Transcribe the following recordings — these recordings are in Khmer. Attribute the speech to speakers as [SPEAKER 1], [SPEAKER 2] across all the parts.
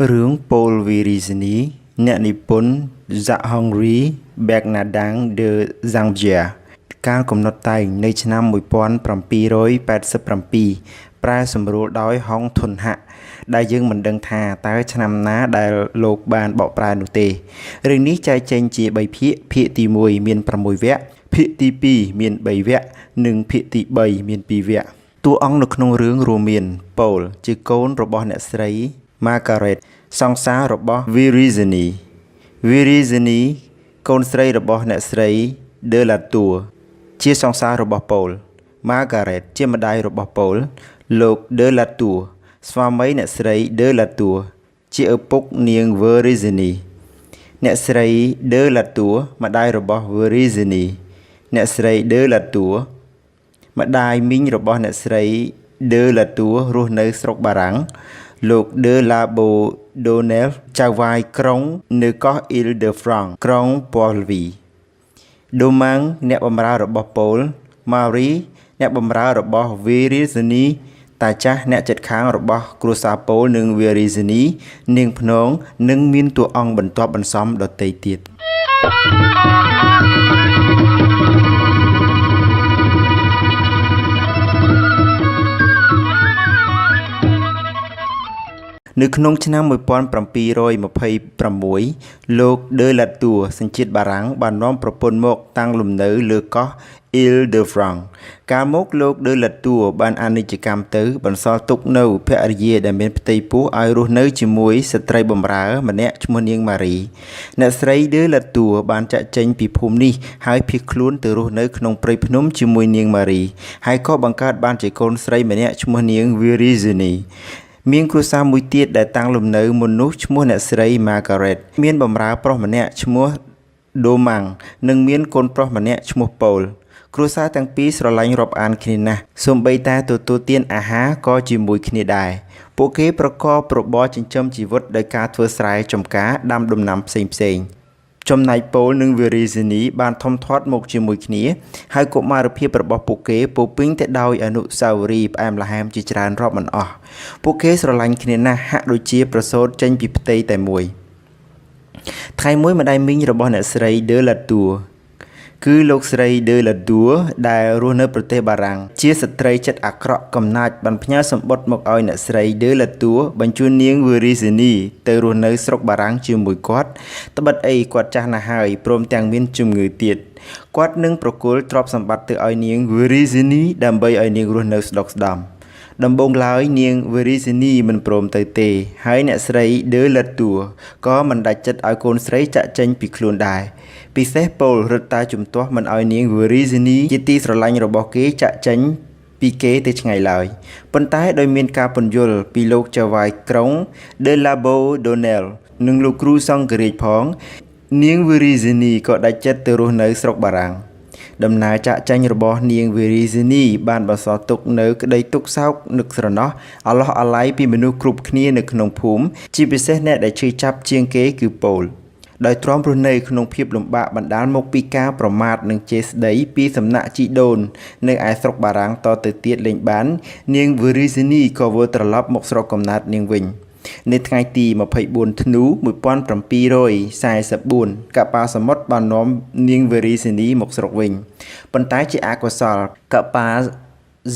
[SPEAKER 1] រឿងPaul Virizini អ្នកនិពន្ធ Jacques-Henri Bernardin de Zangia កាលកំណត់តែងនៅឆ្នាំ1787ប្រែសម្រួលដោយហុងធុនហៈដែលយើងមិនដឹងថាតើឆ្នាំណាដែលលោកបានបកប្រែនោះទេរឿងនេះចែកចេញជា3ភាគភាគទី1មាន6វគ្គភាគទី2មាន3វគ្គនិងភាគទី3មាន2វគ្គតួអង្គនៅក្នុងរឿងរួមមាន Paul ជាកូនរបស់អ្នកស្រី Margaret សង្សាររបស់ Virizini កូនស្រីរបស់អ្នកស្រី De la Tour ជាសង្សាររបស់ Paul Margaret ជាម្ដាយរបស់ Paul លោក De la Tour ស្វាមីអ្នកស្រី De la Tour ជាឪពុកនាង Virizini អ្នកស្រី De la Tour ម្ដាយរបស់ Virizini អ្នកស្រី De la Tour ម្ដាយមីងរបស់អ្នកស្រី De la Tour រស់នៅស្រុកបារាំងលោក De la Bourdonnais ចៅហ្វាយក្រុងនៅកោះ Île-de-France ក្រុង Port-Louis Domingue អ្នកបម្រើរបស់ Paul Marie អ្នកបម្រើរបស់ Virizini តាចាស់អ្នកជិតខាងរបស់គ្រួសារ Paul និង Virizini នាងភ្នងនិងមានតួអង្គបន្ទាប់បន្សំដទៃទៀតនៅក្នុងឆ្នាំ1726លោក De la Tour សញ្ជាតិបារាំងបាននាំប្រពន្ធមកតាំងលំនៅលើកោះ Île-de-France កាលមកលោក De la Tour បានអនិច្ចកម្មទៅបន្សល់ទុកនៅភរិយាដែលមានផ្ទៃពោះឲ្យរស់នៅជាមួយស្ត្រីបម្រើម្នាក់ឈ្មោះនាងម៉ារីអ្នកស្រី De la Tour បានចាក់ចេញពីភូមិនេះហើយភៀសខ្លួនទៅរស់នៅក្នុងព្រៃភ្នំជាមួយនាងម៉ារីហើយក៏បង្កើតបានជាកូនស្រីម្នាក់ឈ្មោះនាង Viriziniមានគ្រួសារមួយទៀតដែលតាំងលំនៅមុននោះឈ្មោះអ្នកស្រី Margaret មានបម្រើប្រុសម្នាក់ឈ្មោះ Domingue និងមានកូនប្រុសម្នាក់ឈ្មោះ Paul គ្រួសារទាំងពីរស្រឡាញ់រាប់អានគ្នាណាស់សូម្បីតែទទួលទានអាហារក៏ជាមួយគ្នាដែរពួកគេប្រកបរបរចិញ្ចឹមជីវិតដោយការធ្វើស្រែចម្ការដាំដំណាំផ្សេងៗចំណែក Paul និង Virizini បានធំធាត់មកជាមួយគ្នាហើយកុមារភាពរបស់ពួកគេពោរពេញទៅដោយអនុស្សាវរីយ៍ផ្អែមល្ហែមជាច្រើនរាប់មិនអស់ពួកគេស្រឡាញ់គ្នាណាស់ហាក់ដូចជាប្រសូតចេញពីផ្ទៃតែមួយថ្ងៃមួយម្ដាយមីងរបស់អ្នកស្រី De la Tour គឺលោកស្រី De la Tour ដែលរស់នៅប្រទេសបារាំងជាស្ត្រីចិត្តអាក្រក់កំណាចបានផ្ញើសម្បត្តិមកឲ្យអ្នកស្រី De la Tour បញ្ជូននាង Virizini ទៅរស់នៅស្រុកបារាំងជាមួយគាត់ត្បិតអីគាត់ចាស់ណាស់ហើយព្រមទាំងមានជំងឺទៀតគាត់នឹងប្រគល់ទ្រព្យសម្បត្តិទៅឲ្យនាង Virizini ដើម្បីឲ្យនាងរស់នៅស្ដុកស្ដំដំបូងឡើយនាង Virizini មិនព្រមទៅទេហើយអ្នកស្រី De la Tour ក៏មិនដាច់ចិត្តឲ្យកូនស្រីចាក់ចេញពីខ្លួនដែរពិសេស Paul រឹតតែជំទាស់មិនឲ្យនាង Virizini ជាទីស្រឡាញ់របស់គេចាក់ចេញពីគេទៅឆ្ងាយឡើយប៉ុន្តែដោយមានការពន្យល់ពីលោកចៅហ្វាយក្រុង De la Bourdonnais និងលោកគ្រូសង្ឃរាជផងនាង Virizini ក៏ដាច់ចិត្តទៅរស់នៅស្រុកបារាំងដំណើរចាក់ចេញរបស់នាង Virizini បានបន្សល់ទុកនៅក្តីទុក្ខសោកនឹកស្រណោះអាឡោះអាល័យពីមនុស្សគ្រប់គ្នានៅក្នុងភូមិជាពិសេសអ្នកដែលឈឺចាប់ជាងគេគឺ Paul ដោយទ្រាំរស់នៅក្នុងភាពលំបាកបណ្ដាលមកពីការប្រមាថនិងជេរស្ដីពីសំណាក់ជីដូននៅឯស្រុកបារាំងតទៅទៀតលេងបាននាង Virizini ក៏វិលត្រឡប់មកស្រុកកំណើតនាងវិញនៅថ្ងៃទី24ធ្នូ1744កប៉ាល់សមុទ្របាននាំនាង Virizini មកស្រុកវិញប៉ុន្តែជាអកុសលកប៉ាល់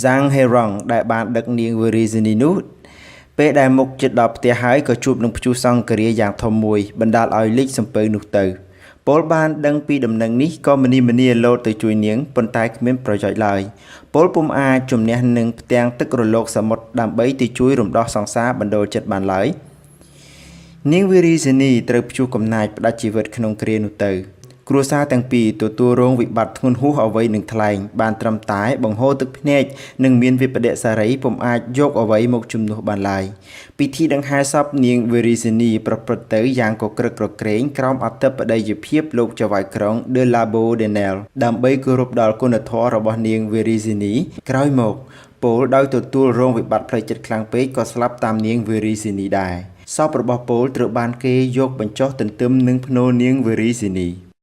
[SPEAKER 1] Jean-Hérong ដែលបានដឹកនាង Virizini នោះពេលដែលមុខជិតដល់ផ្ទះហើយក៏ជួបនឹងព្យុះសង្ឃរាយ៉ាងធំមួយបណ្ដាលឲ្យលេចសំពៅនោះទៅពលបានដឹងពីដំណឹងនេះក៏មនីលោតទៅជួយនាងប៉ុន្តែគ្មានប្រយោជន៍ឡើយពលពុំអាចជំនះនឹងផ្ទាំងទឹករលកសមុទ្រដើម្បីទៅជួយរំដោះសង្សារបណ្ដូលចិត្តបានឡើយនាង Virizini ត្រូវព្យុះកំណាចផ្ដាច់ជីវិតក្នុងគ្រានោះទៅគ្រួសារទាំងពីរទទួលរងវិបត្តិធ្ងន់ហួសអ្វីនឹងថ្លែងបានត្រឹមតែបង្ហូរទឹកភ្នែកនិងមានវិបដិសារីពុំអាចយកអ្វីមកជំនួសបានឡើយពិធីដង្ហែសពនាង Virizini ប្រព្រឹត្តទៅយ៉ាងកក្រឹកក្រក្រែងក្រោមអធិបតីភាពលោកចៅហ្វាយក្រុង De la Bourdonnais ដើម្បីគោរពដល់គុណធម៌របស់នាង Virizini ក្រោយមក Paul ដោយទទួលរងវិបត្តិផ្លូវចិត្តខ្លាំងពេកក៏ស្លាប់តាមនាង Virizini ដែរសពរបស់ Paul ត្រូវបានគេយកបញ្ចុះទន្ទឹមនឹងភ្នូរនាង Virizini